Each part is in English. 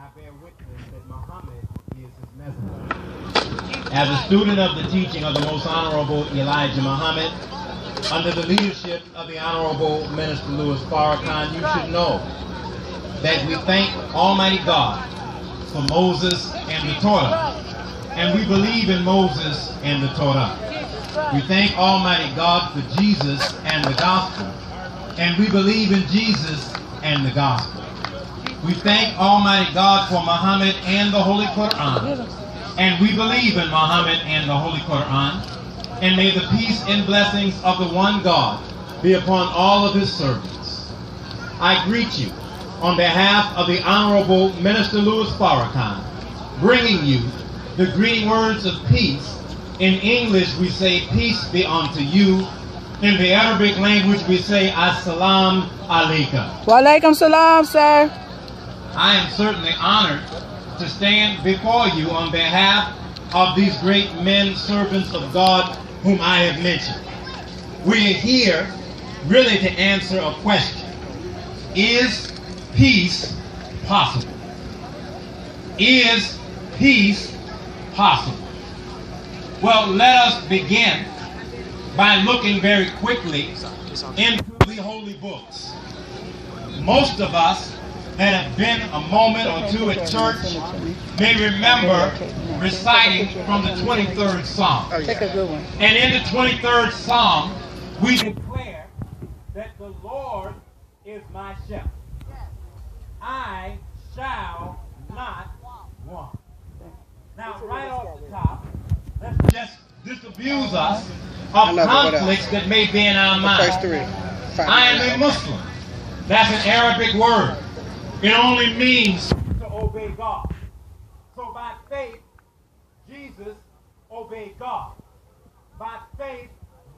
I bear witness that Muhammad is his messenger. As a student of the teaching of the Most Honorable Elijah Muhammad, under the leadership of the Honorable Minister Louis Farrakhan, you should know that we thank Almighty God for Moses and the Torah, and we believe in Moses and the Torah. We thank Almighty God for Jesus and the gospel, and we believe in Jesus and the gospel. We thank Almighty God for Muhammad and the Holy Quran, and we believe in Muhammad and the Holy Quran, and may the peace and blessings of the one God be upon all of his servants. I greet you on behalf of the Honorable Minister Louis Farrakhan, bringing you the greeting words of peace. In English we say peace be unto you. In the Arabic language we say As-salam alaikum. Wa alaikum salam, sir. I am certainly honored to stand before you on behalf of these great men, servants of God, whom I have mentioned. We are here really to answer a question. Is peace possible? Is peace possible? Well, let us begin by looking very quickly into the holy books. Most of us that have been a moment or two at church may remember reciting from the 23rd Psalm. Take a good one. And in the 23rd Psalm, we declare that the Lord is my shepherd. I shall not want. Now, right off the top, let's just disabuse us of conflicts that may be in our mind. I am a Muslim. That's an Arabic word. It only means to obey God. So by faith, Jesus obeyed God. By faith,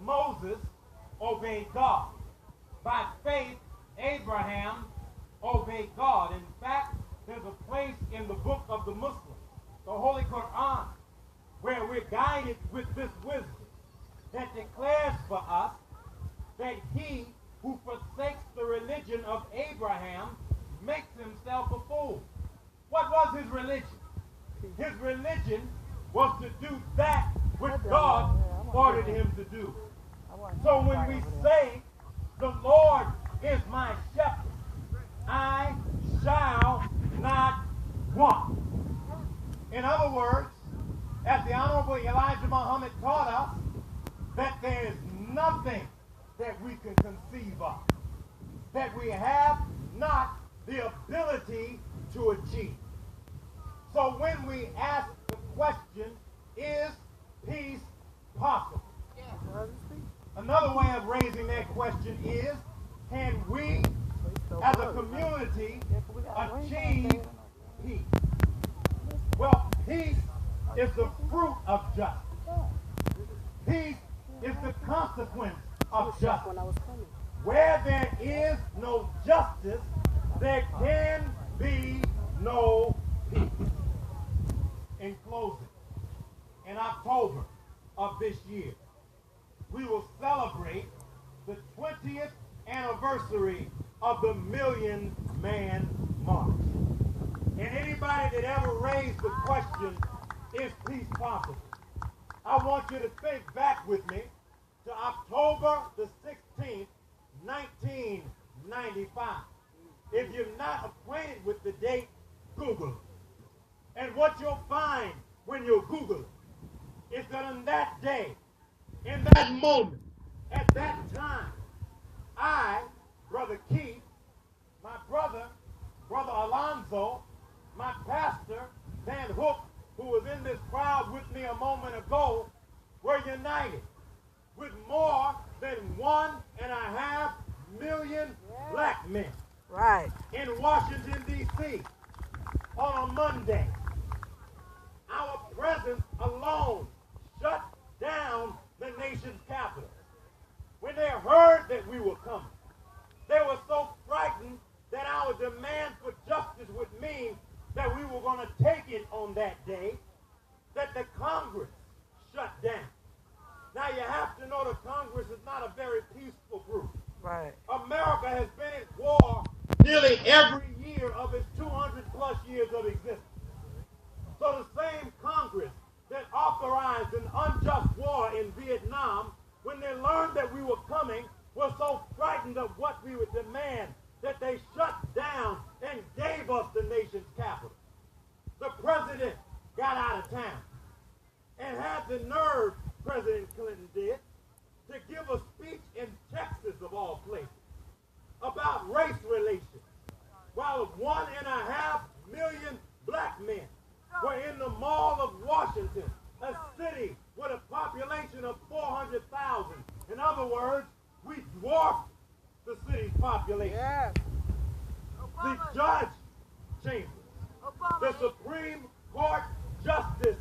Moses obeyed God. By faith, Abraham obeyed God. In fact, there's a place in the book of the Muslims, the Holy Quran, where we're guided with this wisdom that declares for us that he who forsakes the religion of Abraham makes himself a fool. What was his religion? His religion was to do that which God ordered him to do. So when we say, the Lord is my shepherd, I shall not want. In other words, as the Honorable Elijah Muhammad taught us, that there is nothing that we can conceive of, that we have not the ability to achieve. So when we ask the question, is peace possible? Another way of raising that question is, can we as a community achieve peace? Well, peace is the fruit of justice. Peace is the consequence of justice. Where there is no justice, there can be no peace. In closing, in October of this year, we will celebrate the 20th anniversary of the Million Man March. And anybody that ever raised the question, is peace possible? I want you to think back with me to October the 16th, 1995. If you're not acquainted with the date, Google it. And what you'll find when you Google it is that on that day, in that moment, at that time, I, Brother Keith, my brother, Brother Alonzo, my pastor, Van Hook, who was in this crowd with me a moment ago, were united with more than 1.5 million black men in Washington, D.C. on a Monday. Our presence alone shut down the nation's capital. When they heard that we were coming, they were so frightened that our demand for justice would mean that we were going to take it on that day, that the Congress shut down. Now you have to know the Congress is not a very peaceful group. Right. America has been at war nearly every year of its 200+ plus years of existence. So the same Congress that authorized an unjust war in Vietnam, when they learned that we were coming, were so frightened of what we would demand that they shut down and gave us the nation's capital. The president got out of town and had the nerve, President Clinton did, to give a speech in Texas, of all places, about race relations, while 1.5 million black men were in the Mall of Washington, a city with a population of 400,000. In other words, we dwarfed the city's population. Yeah. The judge chambers, the Supreme Court justice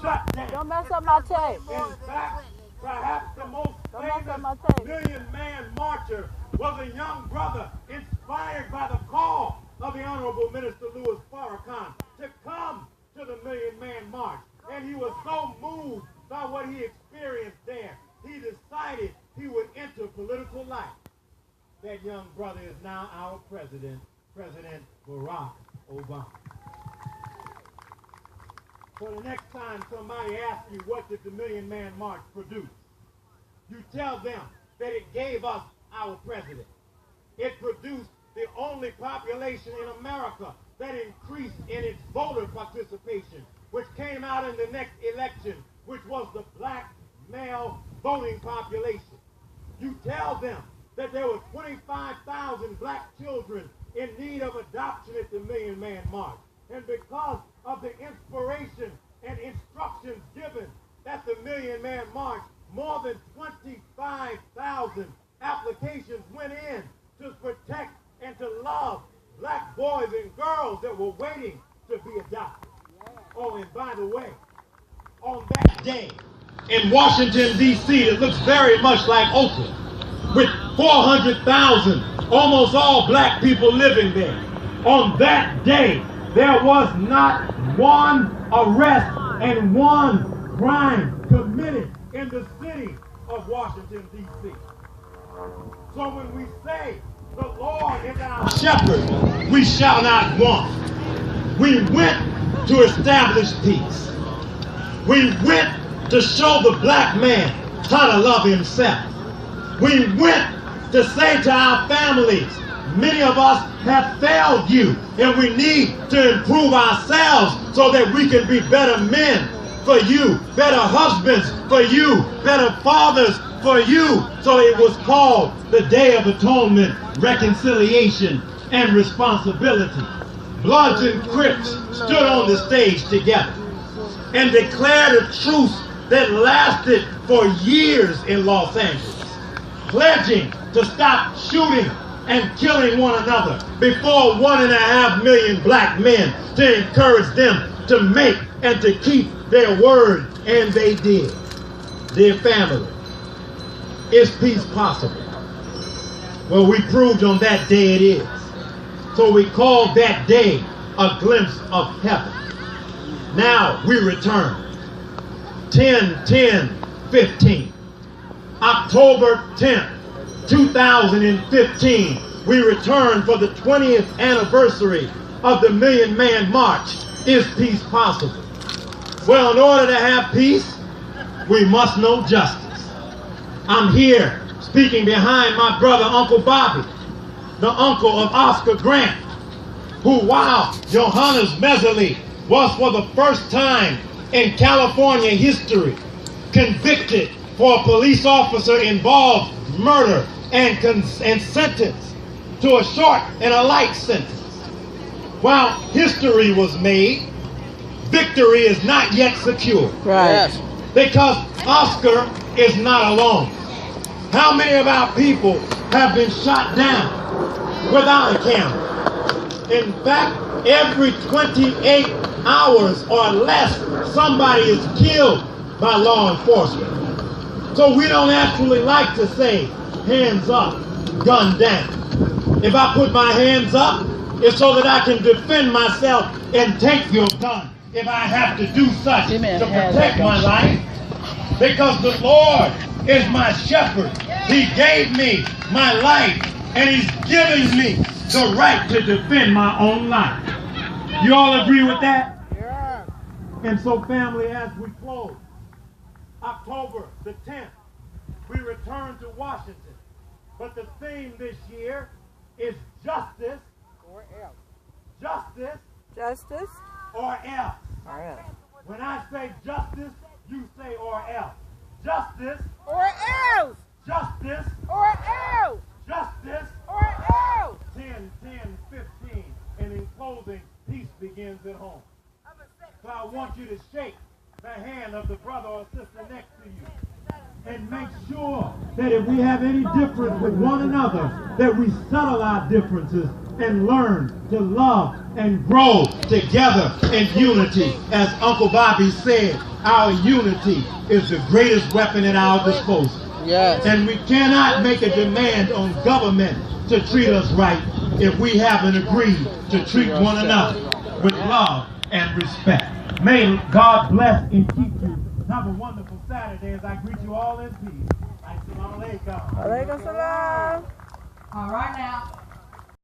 shut down. Don't mess up my tape. In fact, perhaps the most famous million-man marcher was a young brother inspired by the call of the Honorable Minister Louis Farrakhan to come to the Million-Man March. And he was so moved by what he experienced there, he decided he would enter political life. That young brother is now our president, President Barack Obama. So the next time somebody asks you what did the Million-Man March produce, you tell them that it gave us our president. It produced the only population in America that increased in its voter participation, which came out in the next election, which was the black male voting population. You tell them that there were 25,000 black children in need of adoption at the Million-Man March. And because of the inspiration and instructions given at the Million-Man March, more than 25,000 applications went in to protect and to love black boys and girls that were waiting to be adopted. Oh, and by the way, on that day in Washington, D.C., it looks very much like Oakland, with 400,000, almost all black people living there. On that day, there was not one arrest and one crime committed in the city of Washington, D.C. So when we say the Lord is our shepherd, we shall not want. We went to establish peace. We went to show the black man how to love himself. We went to say to our families, many of us have failed you, and we need to improve ourselves so that we can be better men for you, better husbands for you, better fathers for you. So it was called the Day of Atonement, Reconciliation, and Responsibility. Bloods and Crips stood on the stage together and declared a truce that lasted for years in Los Angeles, pledging to stop shooting and killing one another before 1.5 million black men, to encourage them to make and to keep their word, and they did. Dear family, is peace possible? Well, we proved on that day it is. So we called that day a glimpse of heaven. Now we return. 10/10/15. October 10th, 2015, we return for the 20th anniversary of the Million-Man March. Is peace possible? Well, in order to have peace, we must know justice. I'm here speaking behind my brother, Uncle Bobby, the uncle of Oscar Grant, who, while Johannes Messerly was for the first time in California history convicted for a police officer involved murder and sentenced to a short and a light sentence. While history was made, victory is not yet secure. Right. Because Oscar is not alone. How many of our people have been shot down without a camera? In fact, every 28 hours or less, somebody is killed by law enforcement. So we don't actually like to say, hands up, gun down. If I put my hands up, it's so that I can defend myself and take your gun if I have to do such to protect my life. Because the Lord is my shepherd. He gave me my life, and he's giving me the right to defend my own life. You all agree with that? Yeah. And so, family, as we close, October the 10th, we return to Washington. But the theme this year is justice, Or else. justice, Justice. or else. All right. When I say justice, you say or else. Justice, Or else. justice, Or else. justice. Or else. 10, 10, 15. And in closing, peace begins at home. So I want you to shake the hand of the brother or sister next to you. And make sure that if we have any difference with one another, that we settle our differences and learn to love and grow together in unity. As Uncle Bobby said, our unity is the greatest weapon at our disposal. Yes. And we cannot make a demand on government to treat us right if we haven't agreed to treat one another with love and respect. May God bless and keep you. Have a wonderful Saturday as I greet you all in peace. Assalamu alaikum. Alaikum salam. All right now.